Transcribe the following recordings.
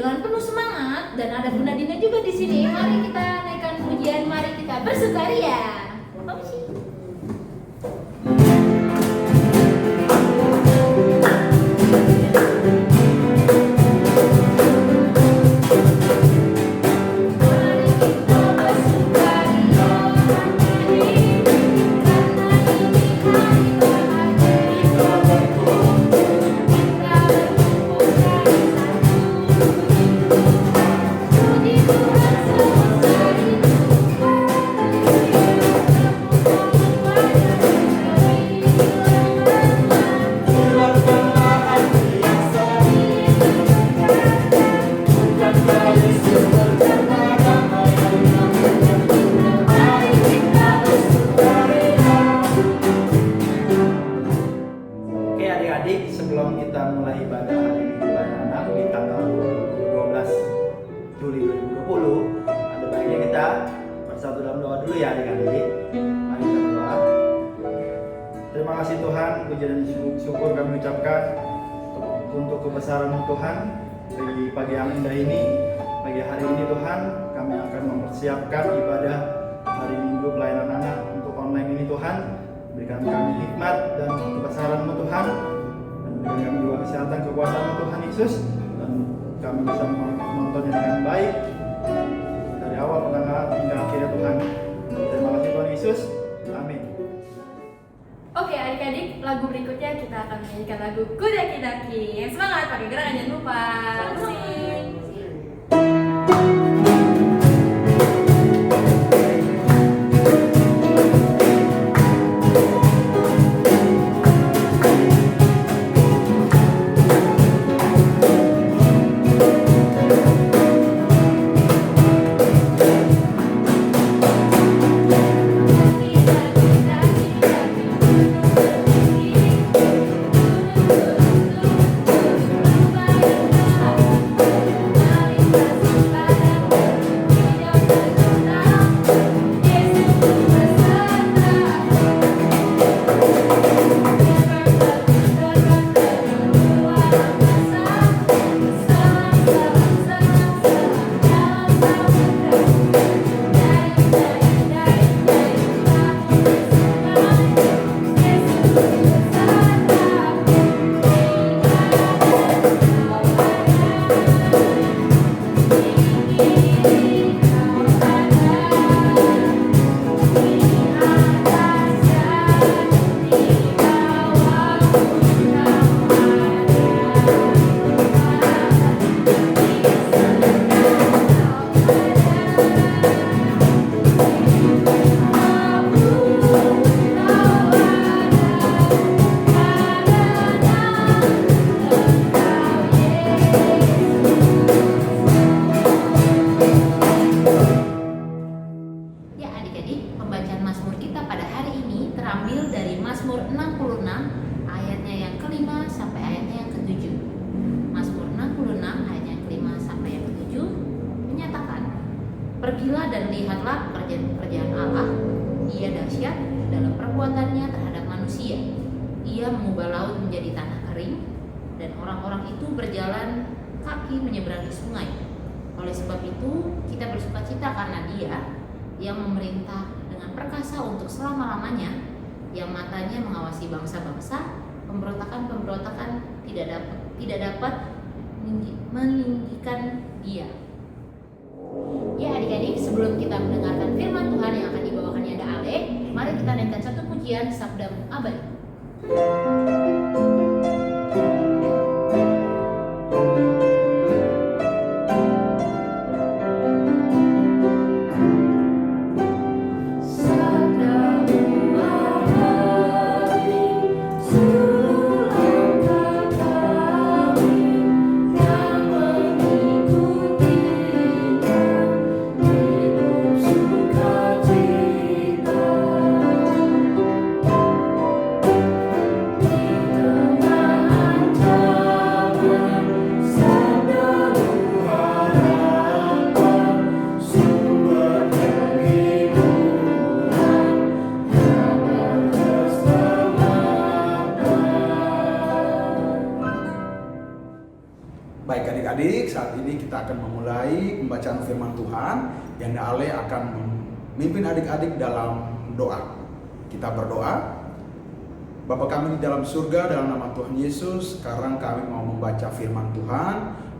dengan penuh semangat dan ada Bunda Dina juga di sini. Mari kita naikkan pujian, mari kita bersukaria. Apa sih? Sebelum kita mulai ibadah hari Minggu anak di tanggal 12 Juli 2020, ada baiknya kita bersatu dalam doa dulu ya adik-adik. Mari kita berdoa. Terima kasih Tuhan, puji dan syukur kami ucapkan untuk kebesaran Tuhan di pagi yang indah ini. Pagi hari ini Tuhan, kami akan mempersiapkan ibadah hari Minggu pelayanan anak untuk online ini Tuhan. Berikan kami hikmat dan kebesaran-Mu Tuhan. Dan kami juga kesehatan, kekuatan Tuhan Yesus, dan kami bisa menontonnya dengan baik dari awal pertengahan hingga akhirnya Tuhan. Terima kasih Tuhan Yesus, amin. Oke adik-adik, lagu berikutnya kita akan menyanyikan lagu Kudaki Daki. Yang semangat, pakai gerakan jangan lupa. Sing. Pergilah dan lihatlah pekerjaan Allah. Ia dahsyat dalam perbuatannya terhadap manusia. Ia mengubah laut menjadi tanah kering, dan orang-orang itu berjalan kaki menyeberangi sungai. Oleh sebab itu, kita bersukacita karena Dia yang memerintah dengan perkasa untuk selama-lamanya, yang matanya mengawasi bangsa-bangsa. Pemberontakan tidak dapat meninggikan Dia. Ya adik-adik, sebelum kita mendengarkan firman Tuhan yang akan dibawakan Yanda Ale, mari kita naikkan satu pujian Sabdamu Abadi. Baik adik-adik, saat ini kita akan memulai pembacaan firman Tuhan. Yanda Ale akan memimpin adik-adik dalam doa. Kita berdoa. Bapa kami di dalam surga, dalam nama Tuhan Yesus, sekarang kami mau membaca firman Tuhan.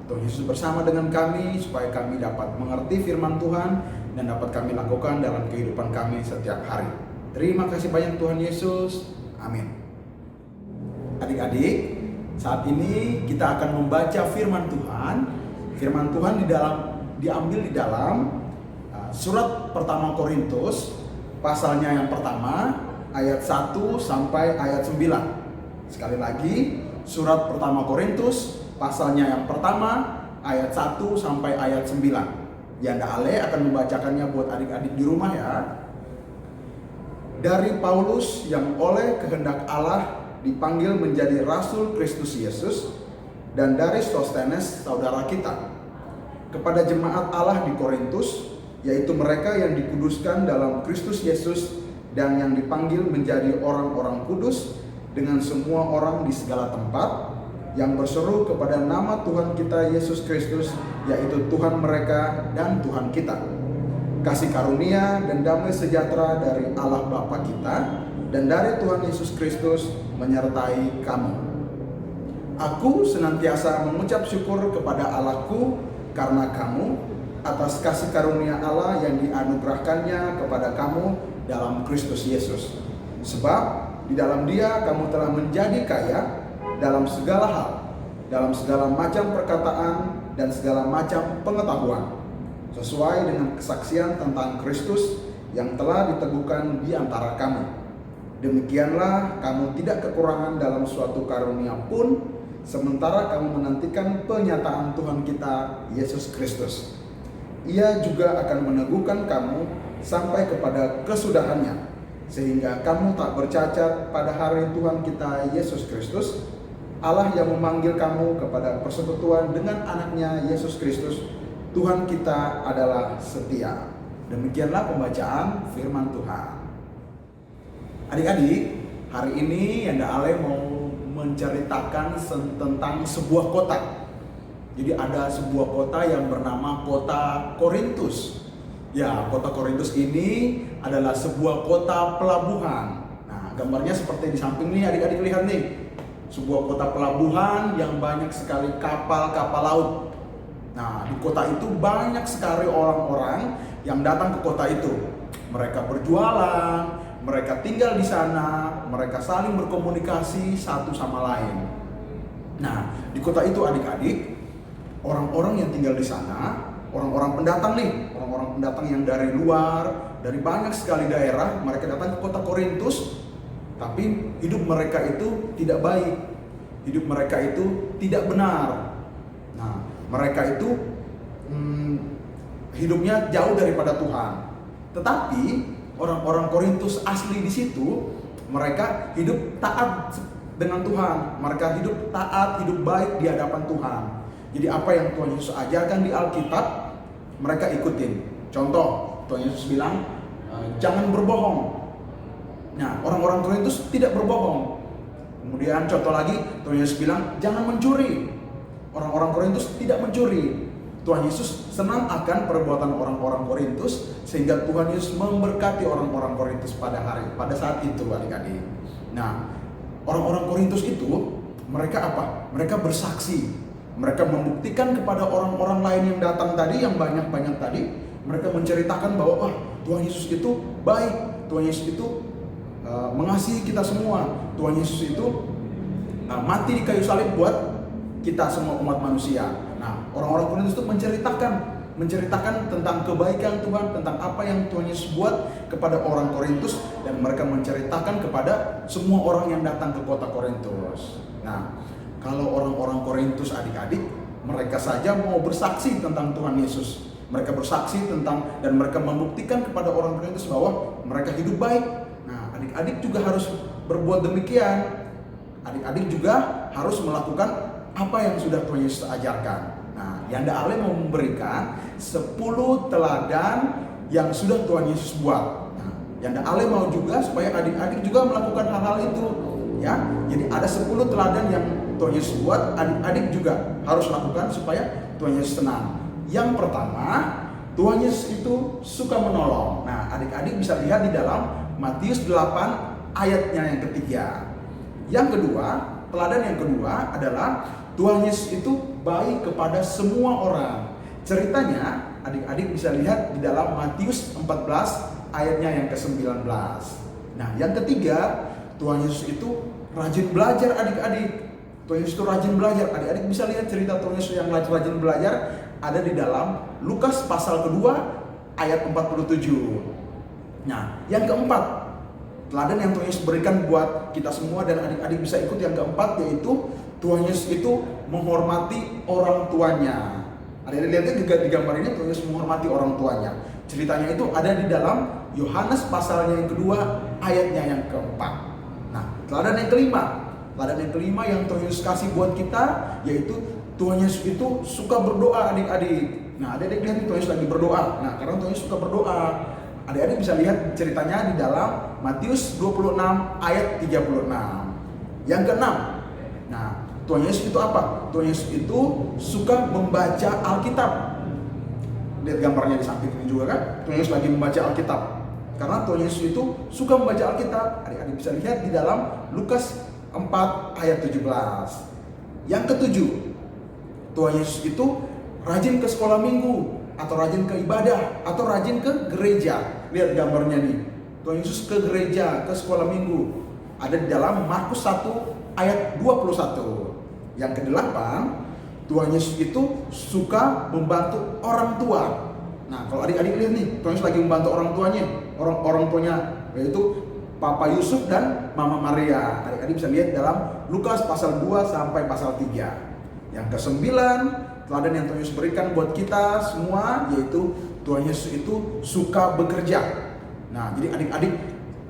Tuhan Yesus bersama dengan kami supaya kami dapat mengerti firman Tuhan dan dapat kami lakukan dalam kehidupan kami setiap hari. Terima kasih banyak Tuhan Yesus. Amin. Adik-adik, saat ini kita akan membaca firman Tuhan. Firman Tuhan diambil di dalam surat pertama Korintus, pasalnya yang pertama, ayat 1 sampai ayat 9. Sekali lagi, surat pertama Korintus, pasalnya yang pertama, ayat 1 sampai ayat 9. Yanda Ale akan membacakannya buat adik-adik di rumah ya. Dari Paulus yang oleh kehendak Allah dipanggil menjadi Rasul Kristus Yesus, dan dari Sostenes saudara kita, kepada jemaat Allah di Korintus, yaitu mereka yang dikuduskan dalam Kristus Yesus dan yang dipanggil menjadi orang-orang kudus, dengan semua orang di segala tempat yang berseru kepada nama Tuhan kita Yesus Kristus, yaitu Tuhan mereka dan Tuhan kita. Kasih karunia dan damai sejahtera dari Allah Bapa kita dan dari Tuhan Yesus Kristus menyertai kamu. Aku senantiasa mengucap syukur kepada Allahku karena kamu, atas kasih karunia Allah yang dianugerahkannya kepada kamu dalam Kristus Yesus. Sebab di dalam Dia kamu telah menjadi kaya dalam segala hal, dalam segala macam perkataan dan segala macam pengetahuan, sesuai dengan kesaksian tentang Kristus yang telah diteguhkan di antara kamu. Demikianlah kamu tidak kekurangan dalam suatu karunia pun, sementara kamu menantikan penyataan Tuhan kita Yesus Kristus. Ia juga akan meneguhkan kamu sampai kepada kesudahannya, sehingga kamu tak bercacat pada hari Tuhan kita Yesus Kristus. Allah yang memanggil kamu kepada persekutuan dengan anaknya Yesus Kristus, Tuhan kita adalah setia. Demikianlah pembacaan firman Tuhan. Adik-adik, hari ini Yanda Ale mau menceritakan tentang sebuah kota. Jadi ada sebuah kota yang bernama kota Korintus. Ya, kota Korintus ini adalah sebuah kota pelabuhan. Nah, gambarnya seperti di samping nih, adik-adik lihat nih. Sebuah kota pelabuhan yang banyak sekali kapal-kapal laut. Nah, di kota itu banyak sekali orang-orang yang datang ke kota itu. Mereka berjualan, mereka tinggal di sana, mereka saling berkomunikasi satu sama lain. Nah, di kota itu adik-adik, orang-orang yang tinggal di sana, orang-orang pendatang nih, orang-orang pendatang yang dari luar, dari banyak sekali daerah, mereka datang ke kota Korintus, tapi hidup mereka itu tidak baik, hidup mereka itu tidak benar. Nah, mereka itu hidupnya jauh daripada Tuhan. Tetapi orang-orang Korintus asli di situ, mereka hidup taat dengan Tuhan, mereka hidup taat, hidup baik di hadapan Tuhan. Jadi apa yang Tuhan Yesus ajarkan di Alkitab, mereka ikutin. Contoh, Tuhan Yesus bilang, jangan berbohong. Nah, orang-orang Korintus tidak berbohong. Kemudian contoh lagi, Tuhan Yesus bilang, jangan mencuri. Orang-orang Korintus tidak mencuri. Tuhan Yesus senang akan perbuatan orang-orang Korintus, sehingga Tuhan Yesus memberkati orang-orang Korintus pada saat itu, adik-adik. Nah, orang-orang Korintus itu, mereka apa? Mereka bersaksi. Mereka membuktikan kepada orang-orang lain yang datang tadi, yang banyak-banyak tadi, mereka menceritakan bahwa wah, Tuhan Yesus itu baik, Tuhan Yesus itu mengasihi kita semua, Tuhan Yesus itu mati di kayu salib buat kita semua umat manusia. Nah, orang-orang Korintus itu menceritakan tentang kebaikan Tuhan, tentang apa yang Tuhan Yesus buat kepada orang Korintus, dan mereka menceritakan kepada semua orang yang datang ke kota Korintus. Nah, kalau orang-orang Korintus adik-adik, mereka saja mau bersaksi tentang Tuhan Yesus. Mereka bersaksi tentang dan mereka membuktikan kepada orang Korintus bahwa mereka hidup baik. Nah, adik-adik juga harus berbuat demikian. Adik-adik juga harus melakukan apa yang sudah Tuhan Yesus ajarkan. Nah, Yanda Ale mau memberikan 10 teladan yang sudah Tuhan Yesus buat. Nah, Yanda Ale mau juga supaya adik-adik juga melakukan hal-hal itu. Ya, jadi ada 10 teladan yang Tuhan Yesus buat, adik-adik juga harus lakukan supaya Tuhan Yesus senang. Yang pertama, Tuhan Yesus itu suka menolong. Nah, adik-adik bisa lihat di dalam Matius 8 ayatnya yang ketiga. Yang kedua, teladan yang kedua adalah Tuhan Yesus itu baik kepada semua orang. Ceritanya adik-adik bisa lihat di dalam Matius 14 ayatnya yang ke-19. Nah, yang ketiga, Tuhan Yesus itu rajin belajar adik-adik. Tuhan Yesus itu rajin belajar. Adik-adik bisa lihat cerita Tuhan Yesus yang rajin belajar ada di dalam Lukas pasal kedua ayat 47. Nah, yang keempat, teladan yang Tuhan Yesus berikan buat kita semua dan adik-adik bisa ikut yang keempat, yaitu Tuhan Yesus itu menghormati orang tuanya. Adik-adik lihat di gambar ini, Tuhan Yesus menghormati orang tuanya. Ceritanya itu ada di dalam Yohanes pasalnya yang kedua ayatnya yang keempat. Nah, teladan yang kelima yang Tuhan Yesus kasih buat kita, yaitu Tuhan Yesus itu suka berdoa adik-adik. Nah, adik-adik lihat nih, Tuhan Yesus lagi berdoa. Nah, karena Tuhan Yesus suka berdoa, adik-adik bisa lihat ceritanya di dalam Matius 26 ayat 36. Yang keenam, nah, Tuhan Yesus itu apa? Tuhan Yesus itu suka membaca Alkitab. Lihat gambarnya di samping ini juga kan? Tuhan Yesus lagi membaca Alkitab. Karena Tuhan Yesus itu suka membaca Alkitab. Adik-adik bisa lihat di dalam Lukas 4 ayat 17. Yang ketujuh, Tuhan Yesus itu rajin ke sekolah minggu, atau rajin ke ibadah, atau rajin ke gereja. Lihat gambarnya nih. Tuhan Yesus ke gereja, ke sekolah minggu. Ada di dalam Markus 1 ayat 21. Yang kedelapan, Tuhan Yesus itu suka membantu orang tua. Nah, kalau adik-adik lihat nih, Tuhan Yesus lagi membantu orang tuanya, orang tuanya, yaitu Papa Yusuf dan Mama Maria. Adik-adik bisa lihat dalam Lukas pasal 2 sampai pasal 3. Yang kesembilan, teladan yang Tuhan Yesus berikan buat kita semua, yaitu Tuhan Yesus itu suka bekerja. Nah, jadi adik-adik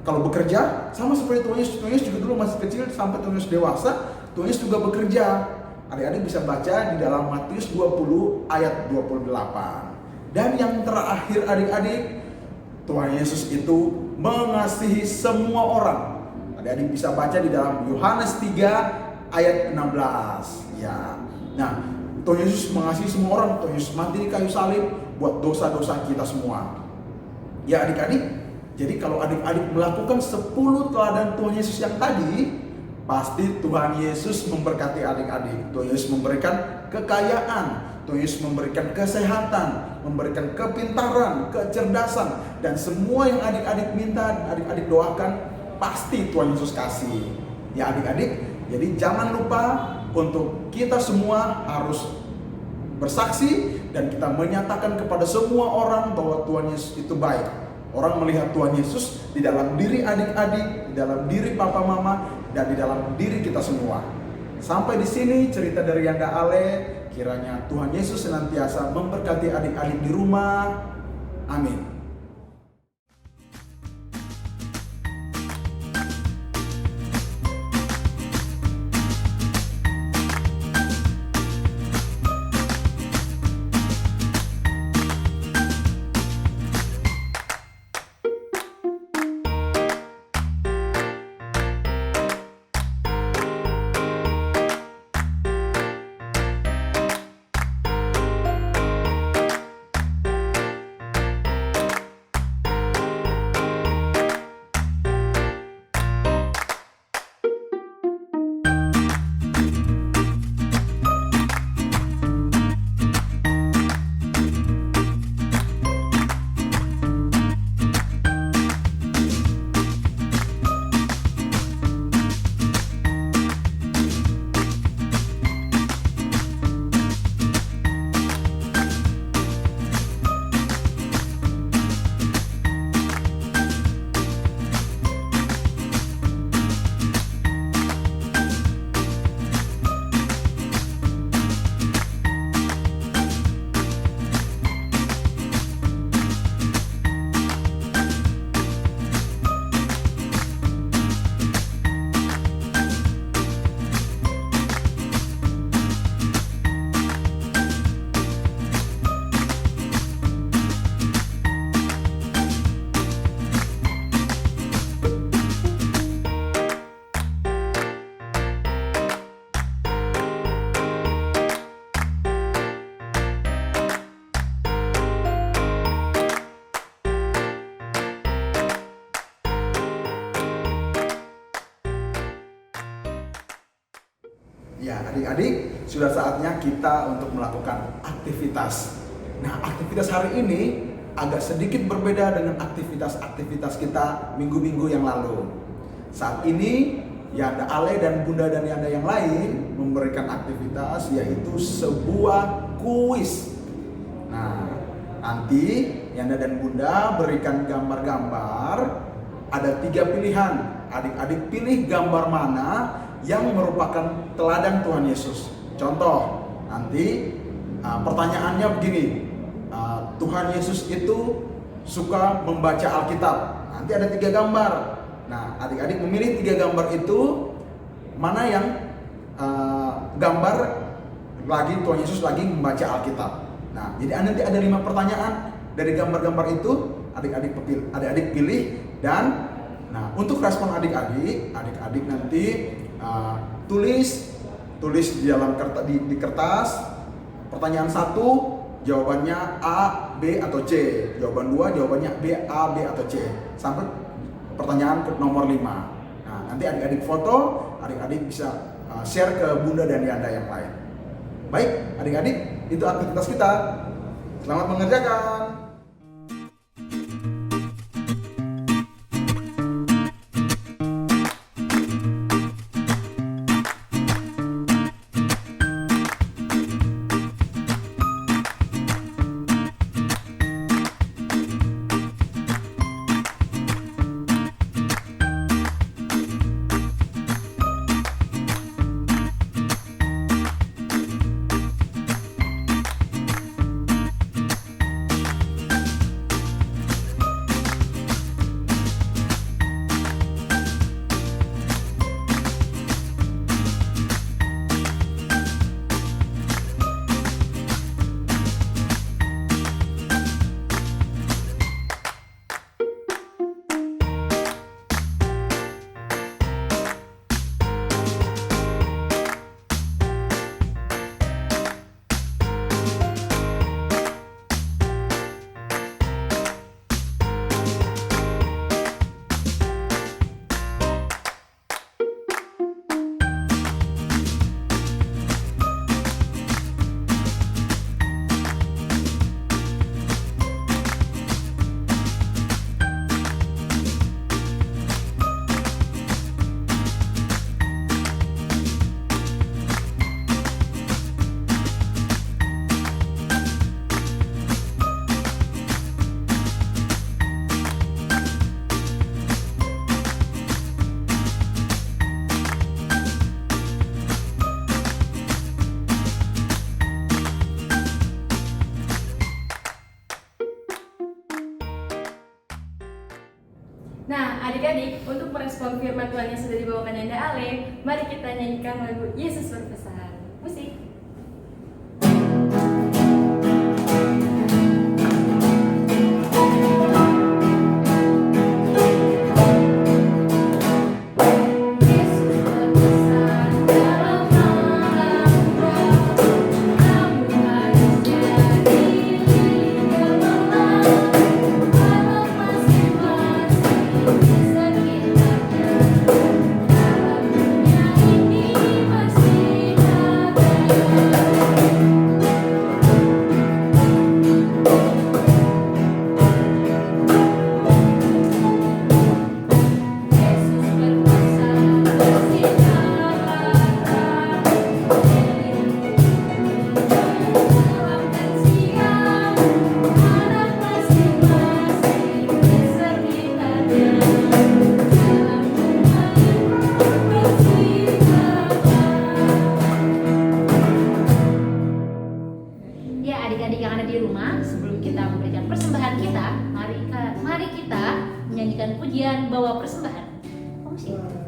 kalau bekerja sama seperti Tuhan Yesus juga dulu masih kecil sampai Tuhan Yesus dewasa, Tuhan Yesus juga bekerja. Adik-adik bisa baca di dalam Matius 20 ayat 28. Dan yang terakhir adik-adik, Tuhan Yesus itu mengasihi semua orang. Adik-adik bisa baca di dalam Yohanes 3 ayat 16. Ya. Nah, Tuhan Yesus mengasihi semua orang. Tuhan Yesus mati di kayu salib buat dosa-dosa kita semua. Ya adik-adik, jadi kalau adik-adik melakukan 10 teladan Tuhan Yesus yang tadi, pasti Tuhan Yesus memberkati adik-adik. Tuhan Yesus memberikan kekayaan, Tuhan Yesus memberikan kesehatan, memberikan kepintaran, kecerdasan, dan semua yang adik-adik minta, adik-adik doakan, pasti Tuhan Yesus kasih. Ya adik-adik, jadi jangan lupa untuk kita semua harus bersaksi dan kita menyatakan kepada semua orang bahwa Tuhan Yesus itu baik. Orang melihat Tuhan Yesus di dalam diri adik-adik, di dalam diri papa mama, dan di dalam diri kita semua. Sampai di sini cerita dari Yanda Ale. Kiranya Tuhan Yesus senantiasa memberkati adik-adik di rumah. Amin. Ya, adik-adik, sudah saatnya kita untuk melakukan aktivitas. Nah, aktivitas hari ini agak sedikit berbeda dengan aktivitas-aktivitas kita minggu-minggu yang lalu. Saat ini, Yanda Ale dan Bunda dan Yanda yang lain memberikan aktivitas yaitu sebuah kuis. Nah, nanti Yanda dan Bunda berikan gambar-gambar. Ada 3 pilihan. Adik-adik pilih gambar mana yang merupakan teladan Tuhan Yesus. Contoh, nanti pertanyaannya begini. Tuhan Yesus itu suka membaca Alkitab. Nanti ada 3 gambar. Nah, adik-adik memilih 3 gambar itu, mana yang gambar lagi Tuhan Yesus lagi membaca Alkitab. Nah, jadi nanti ada 5 pertanyaan dari gambar-gambar itu, adik-adik pilih. Dan nah, untuk respon adik-adik nanti tulis di dalam kertas. Pertanyaan 1 jawabannya A, B atau C. Jawaban 2 jawabannya B, A, B atau C. Sampai pertanyaan ke nomor 5. Nah, nanti adik-adik foto, adik-adik bisa share ke Bunda dan Yanda yang lain. Baik, adik-adik, itu aktivitas kita. Selamat mengerjakan. Nah, adik-adik, untuk merespon firman Tuhan yang sudah dibawakan Yanda Ale, mari kita nyanyikan lagu Yesus Berpesan. Musik. menyanyikan pujian bawa persembahan. Musik. Wow.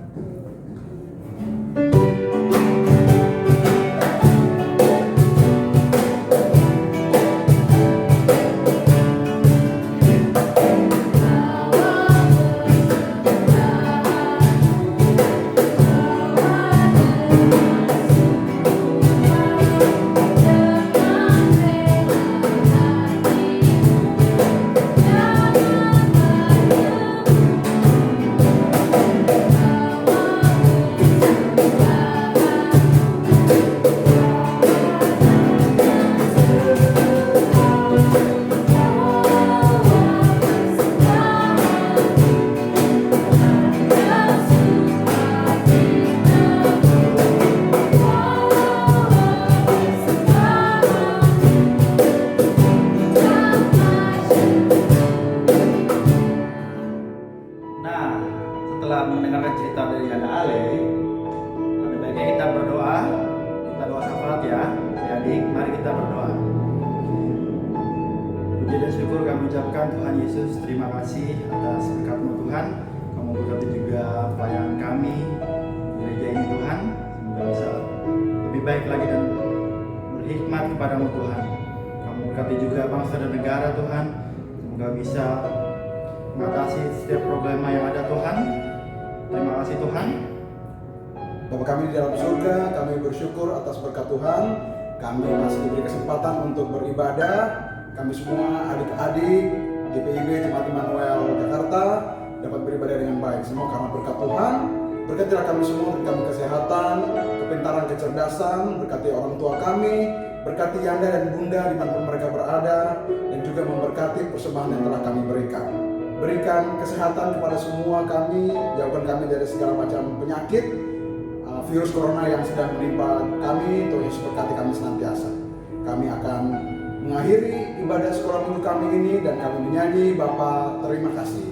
Mari kita berdoa. Puji dan syukur kami ucapkan Tuhan Yesus, terima kasih atas berkat-Mu Tuhan. Kamu berkati juga pelayanan kami gereja ini Tuhan, semoga bisa lebih baik lagi dan berhikmat kepadamu Tuhan. Kamu berkati juga bangsa dan negara Tuhan, semoga bisa mengatasi setiap problema yang ada Tuhan. Terima kasih Tuhan. Bapa kami di dalam surga, kami bersyukur atas berkat Tuhan. Kami masih diberi kesempatan untuk beribadah. Kami semua adik-adik GPIB Jemaat Immanuel Jakarta dapat beribadah dengan baik. Semua karena berkat Tuhan. Berkatilah kami semua, beri kami kesehatan, kepintaran, kecerdasan, berkati orang tua kami, berkati Yanda dan Bunda dimanapun mereka berada, dan juga memberkati persembahan yang telah kami berikan. Berikan kesehatan kepada semua kami, jauhkan kami dari segala macam penyakit, virus corona yang sedang menimpa kami. Tuhan Yesus berkati kami senantiasa. Kami akan mengakhiri ibadah sekolah minggu kami ini dan kami menyanyi Bapa terima kasih.